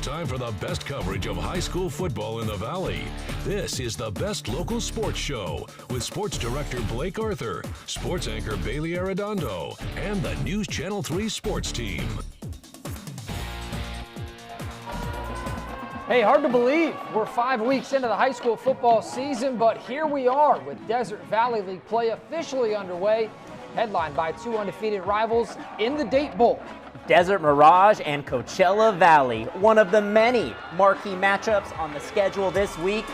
time for the best coverage of high school football in the Valley. This is the Best Local Sports Show with Sports Director Blake Arthur, Sports Anchor Bailey Arredondo, and the News Channel 3 Sports Team. Hey, hard to believe we're 5 weeks into the high school football season, but here we are with Desert Valley League play officially underway, headlined by two undefeated rivals in the Date Bowl. Desert Mirage and Coachella Valley, one of the many marquee matchups on the schedule this week.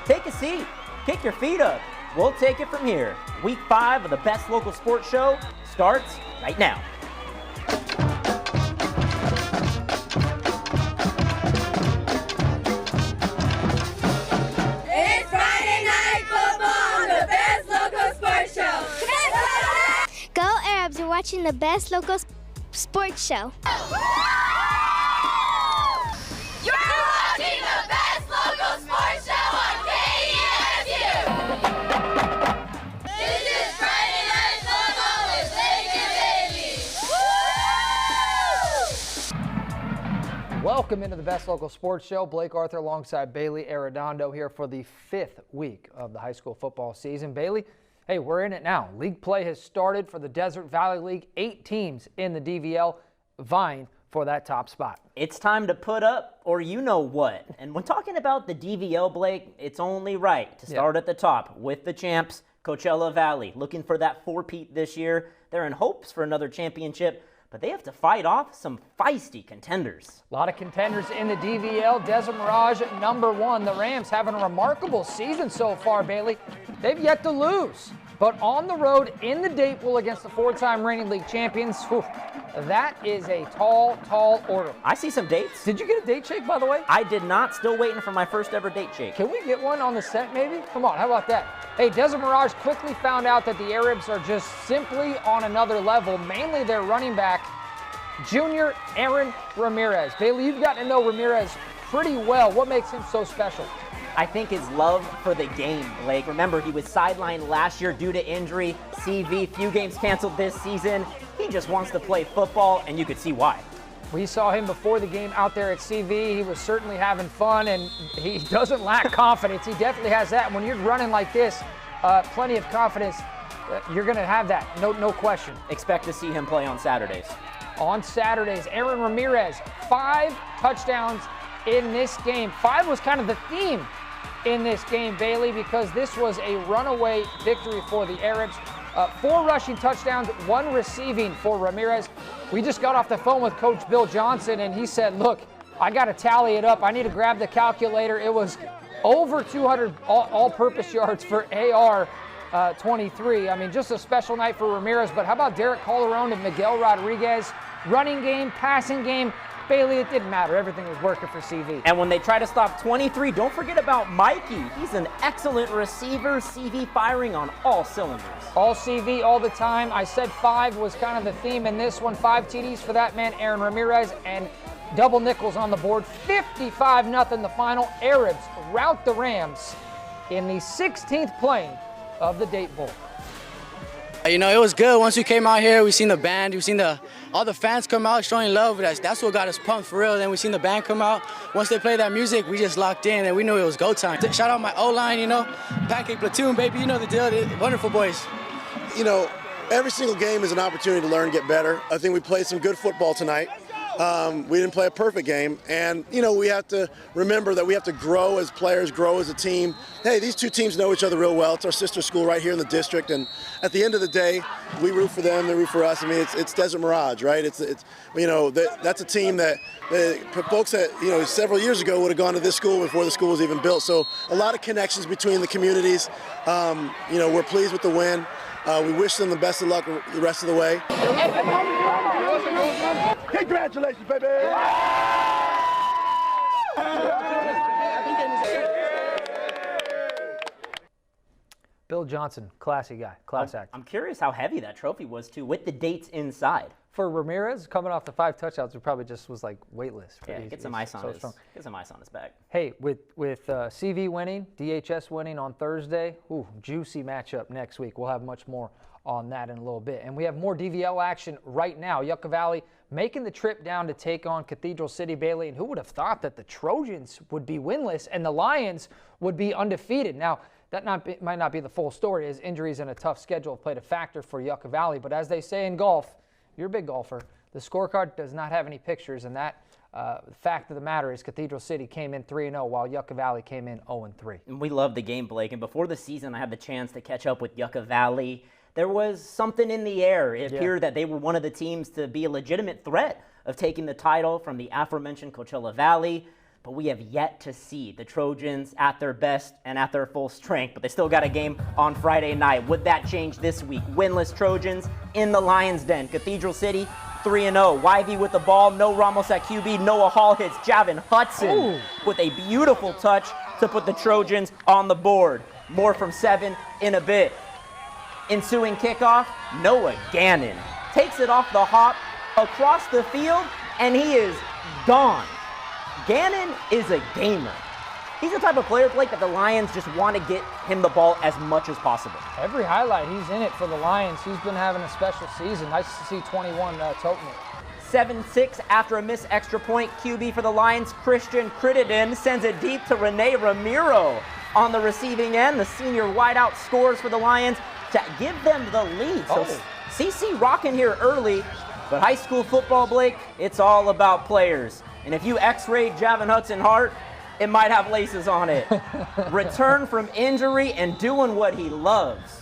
Take a seat, kick your feet up. We'll take it from here. Week 5 of the Best Local Sports Show starts right now. It's Friday Night Football on the Best Local Sports Show. Go Arabs, you're watching the Best Local Sports Show. You're watching the Best Local Sports Show on KESU. This is Friday Night Football with Blake and Bailey. Welcome into the Best Local Sports Show. Blake Arthur alongside Bailey Arredondo here for the 5th week of the high school football season. Bailey, hey, we're in it now. League play has started for the Desert Valley League. 8 teams in the DVL vying for that top spot. It's time to put up or you know what. And when talking about the DVL, Blake, it's only right to start at the top with the champs, Coachella Valley. Looking for that four-peat this year. They're in hopes for another championship, but they have to fight off some feisty contenders. A lot of contenders in the DVL. Desert Mirage at number 1. The Rams having a remarkable season so far, Bailey. They've yet to lose. But on the road in the Date Bowl against the 4-time reigning league champions, that is a tall, tall order. I see some dates. Did you get a date shake, by the way? I did not. Still waiting for my first ever date shake. Can we get one on the set, maybe? Come on, how about that? Hey, Desert Mirage quickly found out that the Arabs are just simply on another level, mainly their running back, junior Aaron Ramirez. Bailey, you've gotten to know Ramirez pretty well. What makes him so special? I think his love for the game, Blake. Remember, he was sidelined last year due to injury. CV, few games canceled this season. He just wants to play football, and you could see why. We saw him before the game out there at CV. He was certainly having fun, and he doesn't lack confidence. He definitely has that. When you're running like this, plenty of confidence, you're going to have that, no question. Expect to see him play on Saturdays. On Saturdays, Aaron Ramirez, 5 touchdowns in this game. 5 was kind of the theme in this game, Bailey, because this was a runaway victory for the Arabs. 4 rushing touchdowns, 1 receiving for Ramirez. We just got off the phone with Coach Bill Johnson, and he said, look, I got to tally it up. I need to grab the calculator. It was over 200 all-purpose yards for AR 23. I mean, just a special night for Ramirez. But how about Derek Calderon and Miguel Rodriguez? Running game, passing game. Bailey, it didn't matter. Everything was working for CV. And when they try to stop 23, don't forget about Mikey. He's an excellent receiver. CV firing on all cylinders. All CV all the time. I said 5 was kind of the theme in this one. 5 TDs for that man, Aaron Ramirez, and double nickels on the board. 55-0 the final. Arabs rout the Rams in the 16th playing of the Date Bowl. You know, it was good. Once we came out here, we seen the band, we seen all the fans come out showing love. That's what got us pumped for real. Then we seen the band come out. Once they played that music, we just locked in and we knew it was go time. Shout out my O-line, you know, Pancake Platoon, baby, you know the deal. They're wonderful boys. You know, every single game is an opportunity to learn and get better. I think we played some good football tonight. We didn't play a perfect game, and you know, we have to remember that we have to grow as players, grow as a team. Hey, these two teams know each other real well. It's our sister school right here in the district, and at the end of the day, we root for them, they root for us. I mean, it's Desert Mirage, right? It's you know, that's a team that folks that, you know, several years ago would have gone to this school before the school was even built. So a lot of connections between the communities. You know, we're pleased with the win. We wish them the best of luck the rest of the way. Congratulations, baby! Bill Johnson, classy guy, class act. I'm curious how heavy that trophy was, too, with the dates inside. For Ramirez, coming off the 5 touchdowns, it probably just was like weightless. Yeah, get some ice on his back. Hey, with CV winning, DHS winning on Thursday, juicy matchup next week. We'll have much more on that in a little bit. And we have more DVL action right now. Yucca Valley making the trip down to take on Cathedral City, Bailey. And who would have thought that the Trojans would be winless and the Lions would be undefeated? Now, that might not be the full story, as injuries and a tough schedule have played a factor for Yucca Valley. But as they say in golf, you're a big golfer, the scorecard does not have any pictures, and that fact of the matter is Cathedral City came in 3-0 while Yucca Valley came in 0-3. And we love the game, Blake. And before the season, I had the chance to catch up with Yucca Valley. There was something in the air. It appeared that they were one of the teams to be a legitimate threat of taking the title from the aforementioned Coachella Valley. But we have yet to see the Trojans at their best and at their full strength. But they still got a game on Friday night. Would that change this week? Winless Trojans in the Lions' Den. Cathedral City 3-0. YV with the ball. No Ramos at QB. Noah Hall hits Javin Hudson with a beautiful touch to put the Trojans on the board. More from 7 in a bit. Ensuing kickoff, Noah Gannon takes it off the hop across the field, and he is gone. Gannon is a gamer. He's the type of player, Blake, that the Lions just want to get him the ball as much as possible. Every highlight, he's in it for the Lions. He's been having a special season. Nice to see 21 toting it. 7-6 after a missed extra point. QB for the Lions, Christian Crittenden sends it deep to Rene Ramiro. On the receiving end, the senior wideout scores for the Lions to give them the lead. So CC rocking here early, but high school football, Blake, it's all about players. And if you x-rayed Javin Hudson Hart, it might have laces on it. Return from injury and doing what he loves.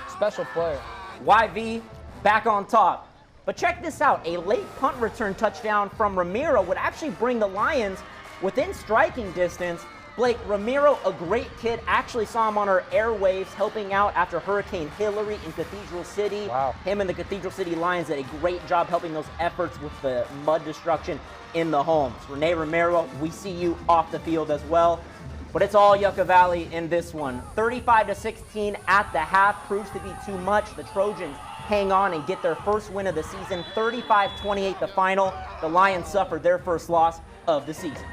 Special player. YV back on top. But check this out. A late punt return touchdown from Ramiro would actually bring the Lions within striking distance. Blake, Ramiro, a great kid, actually saw him on our airwaves helping out after Hurricane Hillary in Cathedral City. Wow. Him and the Cathedral City Lions did a great job helping those efforts with the mud destruction in the homes. Rene Ramiro, we see you off the field as well. But it's all Yucca Valley in this one. 35-16 at the half proves to be too much. The Trojans hang on and get their first win of the season. 35-28 the final. The Lions suffered their first loss of the season.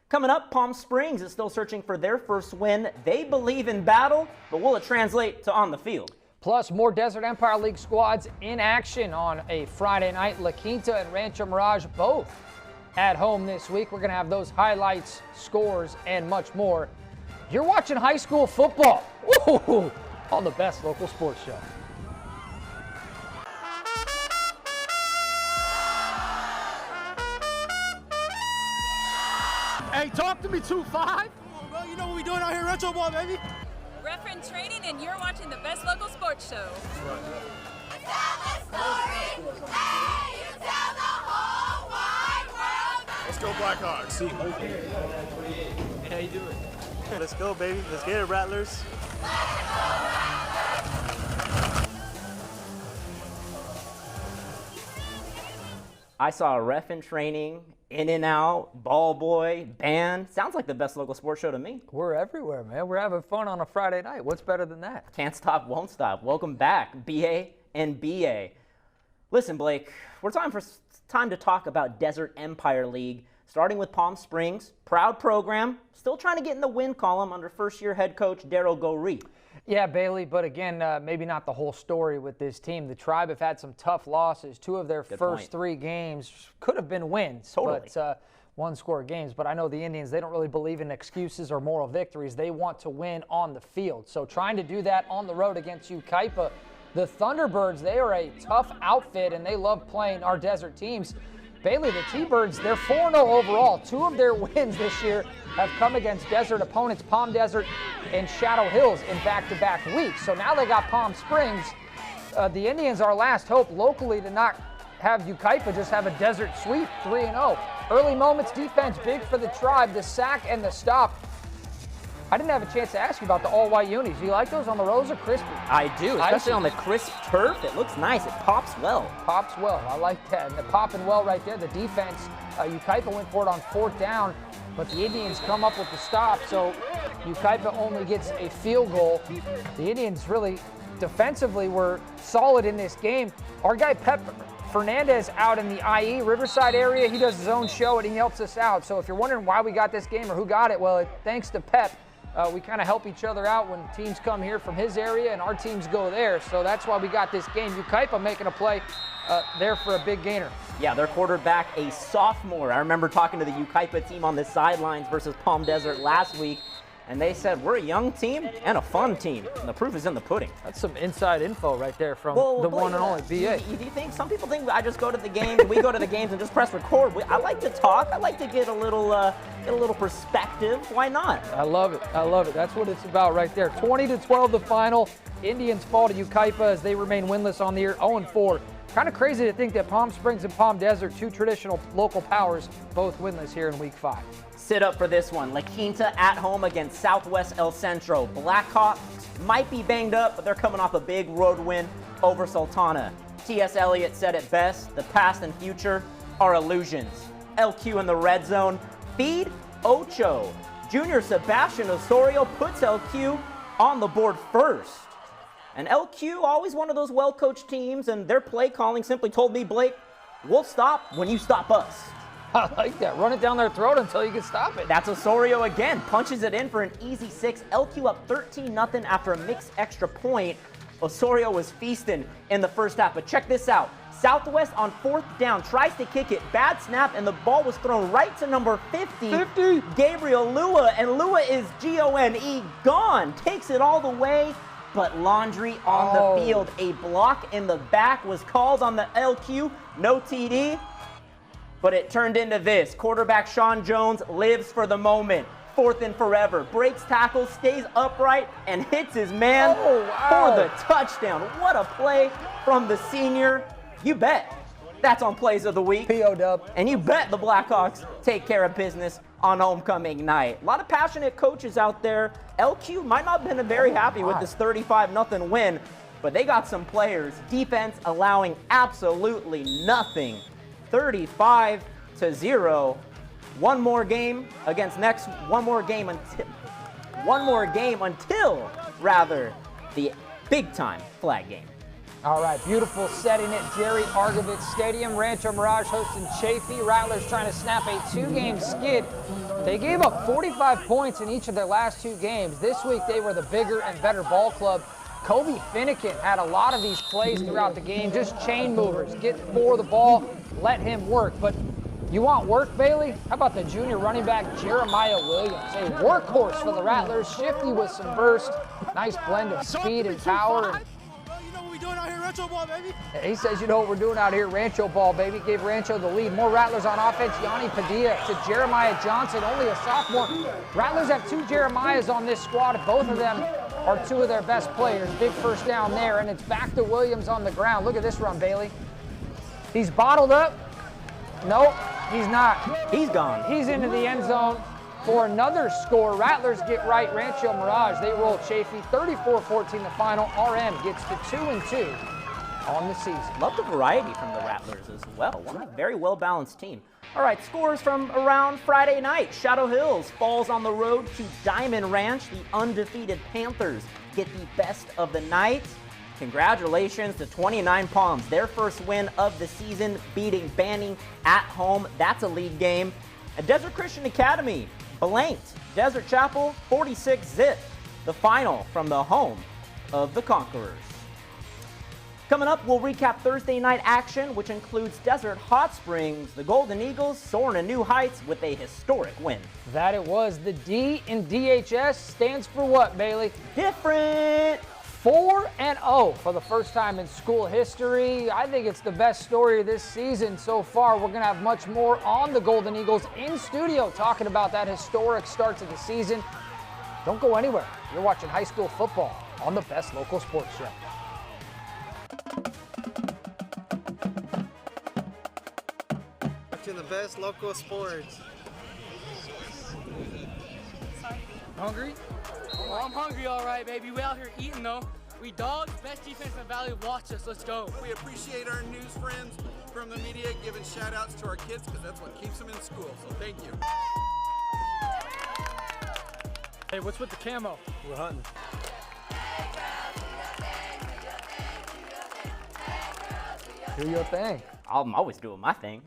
Coming up, Palm Springs is still searching for their first win. They believe in battle, but will it translate to on the field? Plus, more Desert Empire League squads in action on a Friday night. La Quinta and Rancho Mirage both at home this week. We're going to have those highlights, scores, and much more. You're watching high school football. Woo! On the best local sports show. Hey, talk to me, 2-5. Come on, bro. You know what we doing out here, retro ball, baby. Reference training, and you're watching the best local sports show. Tell the story. Hey, you tell the whole wide world. Let's go Blackhawks. Hey, how you doing? Let's go, baby. Let's get it, Rattlers. I saw a ref in training, in and out, ball boy, band. Sounds like the best local sports show to me. We're everywhere, man. We're having fun on a Friday night. What's better than that? Can't stop, won't stop. Welcome back, BA and BA. Listen, Blake, we're time to talk about Desert Empire League, starting with Palm Springs. Proud program, still trying to get in the win column under first-year head coach Daryl Goree. Yeah, Bailey, but again, maybe not the whole story with this team. The Tribe have had some tough losses. 2 of their first 3 games could have been wins, but one-score games. But I know the Indians, they don't really believe in excuses or moral victories. They want to win on the field. So trying to do that on the road against Yucaipa, the Thunderbirds, they are a tough outfit, and they love playing our desert teams. Bailey, the T-Birds, they're 4-0 overall. 2 of their wins this year have come against desert opponents, Palm Desert and Shadow Hills, in back-to-back weeks. So now they got Palm Springs. The Indians, our last hope locally to not have Yucaipa just have a desert sweep, 3-0. Early moments defense, big for the Tribe, the sack and the stop. I didn't have a chance to ask you about the all-white unis. Do you like those on the rows or crispy? I do, especially on the crisp turf. It looks nice. It pops well. Pops well. I like that. And the popping well right there. The defense, Yucaipa went for it on 4th down, but the Indians come up with the stop, so Yucaipa only gets a field goal. The Indians really defensively were solid in this game. Our guy Pep Fernandez out in the IE Riverside area. He does his own show and he helps us out. So if you're wondering why we got this game or who got it, well, thanks to Pep. we kind of help each other out when teams come here from his area and our teams go there. So that's why we got this game. Ukaipa making a play there for a big gainer. Yeah, their quarterback, a sophomore. I remember talking to the Ukaipa team on the sidelines versus Palm Desert last week, and they said, we're a young team and a fun team. And the proof is in the pudding. That's some inside info right there from the one and only BA. Do you think, some people think I just go to the games, we go to the games and just press record. I like to talk. I like to get a little perspective. Why not? I love it. I love it. That's what it's about right there. 20-12 the final. Indians fall to Ukaipa as they remain winless on the year, 0-4. Kind of crazy to think that Palm Springs and Palm Desert, two traditional local powers, both winless here in Week 5. Sit up for this one. La Quinta at home against Southwest El Centro. Blackhawks might be banged up, but they're coming off a big road win over Sultana. T.S. Eliot said it best, the past and future are illusions. LQ in the red zone. Feed Ocho. Junior Sebastian Osorio puts LQ on the board first. And LQ, always one of those well-coached teams, and their play calling simply told me, Blake, we'll stop when you stop us. I like that. Run it down their throat until you can stop it. That's Osorio again. Punches it in for an easy 6. LQ up 13-0 after a mixed extra point. Osorio was feasting in the first half, but check this out. Southwest on 4th down, tries to kick it, bad snap, and the ball was thrown right to number 50. Gabriel Lua, and Lua is G-O-N-E, gone. Takes it all the way, but Laundry on the field. A block in the back was called on the LQ, no TD, but it turned into this. Quarterback Sean Jones lives for the moment. 4th and forever, breaks tackle, stays upright, and hits his man for the touchdown. What a play from the senior. You bet that's on Plays of the Week. P.O.W. And you bet the Blackhawks take care of business on homecoming night. A lot of passionate coaches out there. LQ might not have been very happy with this 35-0 win, but they got some players. Defense allowing absolutely nothing. 35-0. One more game until the big time flag game. All right, beautiful setting at Jerry Argovitz Stadium. Rancho Mirage hosting Chaffee. Rattlers trying to snap a 2-game skid. They gave up 45 points in each of their last 2 games. This week they were the bigger and better ball club. Kobe Finnegan had a lot of these plays throughout the game, just chain movers. Get for the ball, let him work. But you want work, Bailey? How about the junior running back, Jeremiah Williams? A workhorse for the Rattlers, shifty with some burst. Nice blend of speed and power. Doing out here, Rancho ball, baby. He says, you know what we're doing out here, Rancho ball, baby. Gave Rancho the lead. More Rattlers on offense. Yanni Padilla to Jeremiah Johnson, only a sophomore. Rattlers have 2 Jeremiahs on this squad. Both of them are 2 of their best players. Big first down there, and it's back to Williams on the ground. Look at this run, Bailey. He's bottled up. Nope, he's not. He's gone. He's into the end zone for another score. Rattlers get right. Rancho Mirage, they roll Chaffee. 34-14 the final. RM gets to 2-2 on the season. Love the variety from the Rattlers as well. One very well-balanced team. All right, scores from around Friday night. Shadow Hills falls on the road to Diamond Ranch. The undefeated Panthers get the best of the night. Congratulations to 29 Palms. Their first win of the season, beating Banning at home. That's a league game. And Desert Christian Academy blanked Desert Chapel 46-0. The final from the home of the Conquerors. Coming up, we'll recap Thursday night action, which includes Desert Hot Springs. The Golden Eagles soaring to new heights with a historic win. That it was. The D in DHS stands for what, Bailey? Different. 4-0 for the first time in school history. I think it's the best story of this season so far. We're going to have much more on the Golden Eagles in studio talking about that historic start to the season. Don't go anywhere. You're watching high school football on the Best Local Sports Show. Watching the Best Local Sports. Hungry? Well, I'm hungry, all right, baby. We out here eating, though. We dogs, best defense in the valley. Watch us. Let's go. We appreciate our news friends from the media giving shout-outs to our kids because that's what keeps them in school. So thank you. Hey, what's with the camo? We're hunting. Do your thing. I'm always doing my thing.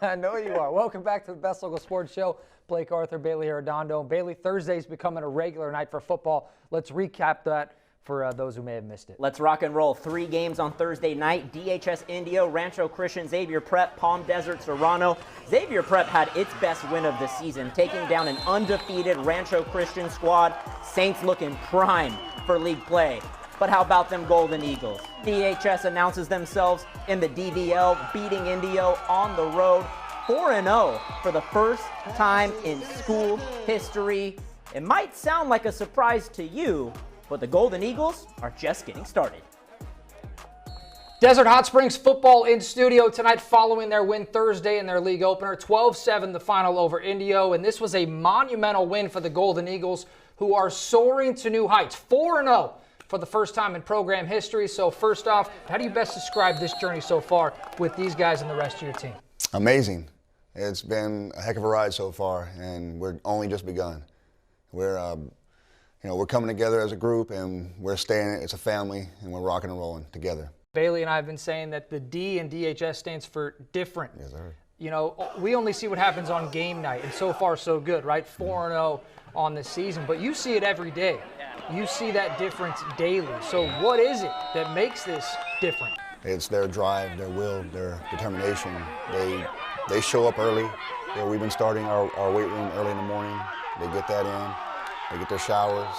I know you are. Welcome back to the Best Local Sports Show. Blake Arthur, Bailey Arredondo. Bailey, Thursday's becoming a regular night for football. Let's recap that for those who may have missed it. Let's rock and roll. 3 games on Thursday night. DHS Indio, Rancho Christian, Xavier Prep, Palm Desert, Serrano. Xavier Prep had its best win of the season, taking down an undefeated Rancho Christian squad. Saints looking prime for league play. But how about them Golden Eagles? DHS announces themselves in the DVL, beating Indio on the road 4-0 for the first time in school history. It might sound like a surprise to you, but the Golden Eagles are just getting started. Desert Hot Springs football in studio tonight following their win Thursday in their league opener. 12-7 the final over Indio, and this was a monumental win for the Golden Eagles, who are soaring to new heights. 4-0 for the first time in program history. So first off, how do you best describe this journey so far with these guys and the rest of your team? Amazing. It's been a heck of a ride so far, and we're only just begun. We're we're coming together as a group, and we're staying. It's a family, and we're rocking and rolling together. Bailey and I have been saying that the D in DHS stands for different. Yes, sir. You know, we only see what happens on game night, and so far so good, right? 4-0 on the season, but you see it every day. You see that difference daily. So what is it that makes this different? It's their drive, their will, their determination. They show up early. We've been starting our weight room early in the morning. They get that in. They get their showers.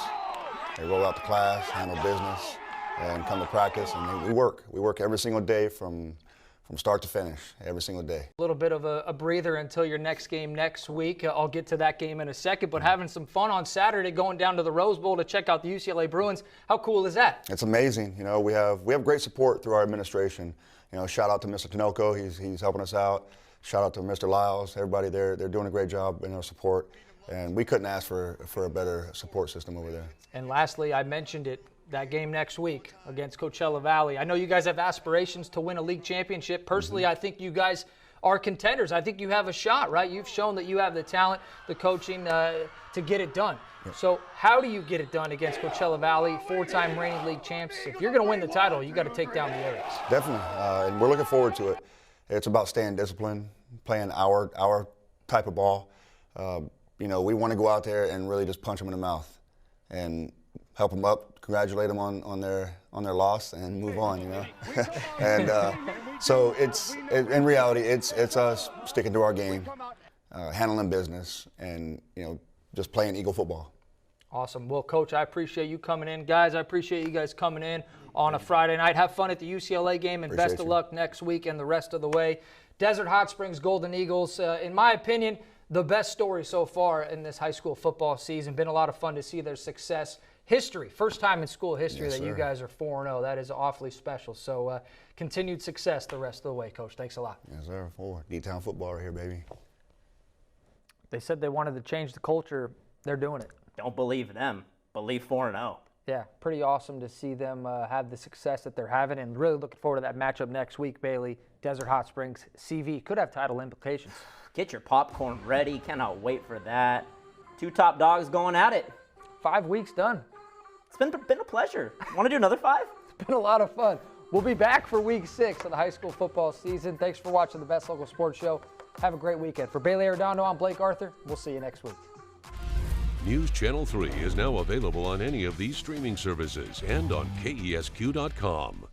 They roll out to class, handle business, and come to practice. And we work. We work every single day from start to finish, every single day. A little bit of a breather until your next game next week. I'll get to that game in a second, but having some fun on Saturday, going down to the Rose Bowl to check out the UCLA Bruins. How cool is that? It's amazing. You know, we have great support through our administration. You know, shout out to Mr. Tinoco. He's helping us out. Shout out to Mr. Lyles. Everybody there, they're doing a great job in our support. And we couldn't ask for a better support system over there. And lastly, I mentioned it, that game next week against Coachella Valley. I know you guys have aspirations to win a league championship. Personally, I think you guys are contenders. I think you have a shot, right? You've shown that you have the talent, the coaching to get it done. Yep. So how do you get it done against Coachella Valley, 4-time reigning league champs? If you're going to win the title, you got to take down the Aries. Definitely, and we're looking forward to it. It's about staying disciplined, playing our type of ball. You know, we want to go out there and really just punch them in the mouth and help them up, congratulate them on their loss, and move on. You know, and so in reality, it's us sticking to our game, handling business, and just playing Eagle football. Awesome. Well, Coach, I appreciate you coming in. Guys, I appreciate you guys coming in on a Friday night. Have fun at the UCLA game, and best of luck next week and the rest of the way. Desert Hot Springs Golden Eagles, in my opinion, the best story so far in this high school football season. Been a lot of fun to see their success. History, first time in school history that you guys are 4-0. That is awfully special. So continued success the rest of the way, Coach. Thanks a lot. Yes, sir. D-Town football right here, baby. They said they wanted to change the culture. They're doing it. Don't believe them. Believe 4-0. Yeah, pretty awesome to see them have the success that they're having, and really looking forward to that matchup next week, Bailey. Desert Hot Springs, CV. Could have title implications. Get your popcorn ready. Cannot wait for that. 2 top dogs going at it. 5 weeks done. It's been a pleasure. Want to do another 5? It's been a lot of fun. We'll be back for week 6 of the high school football season. Thanks for watching the Best Local Sports Show. Have a great weekend. For Bailey Arredondo, I'm Blake Arthur. We'll see you next week. News Channel 3 is now available on any of these streaming services and on KESQ.com.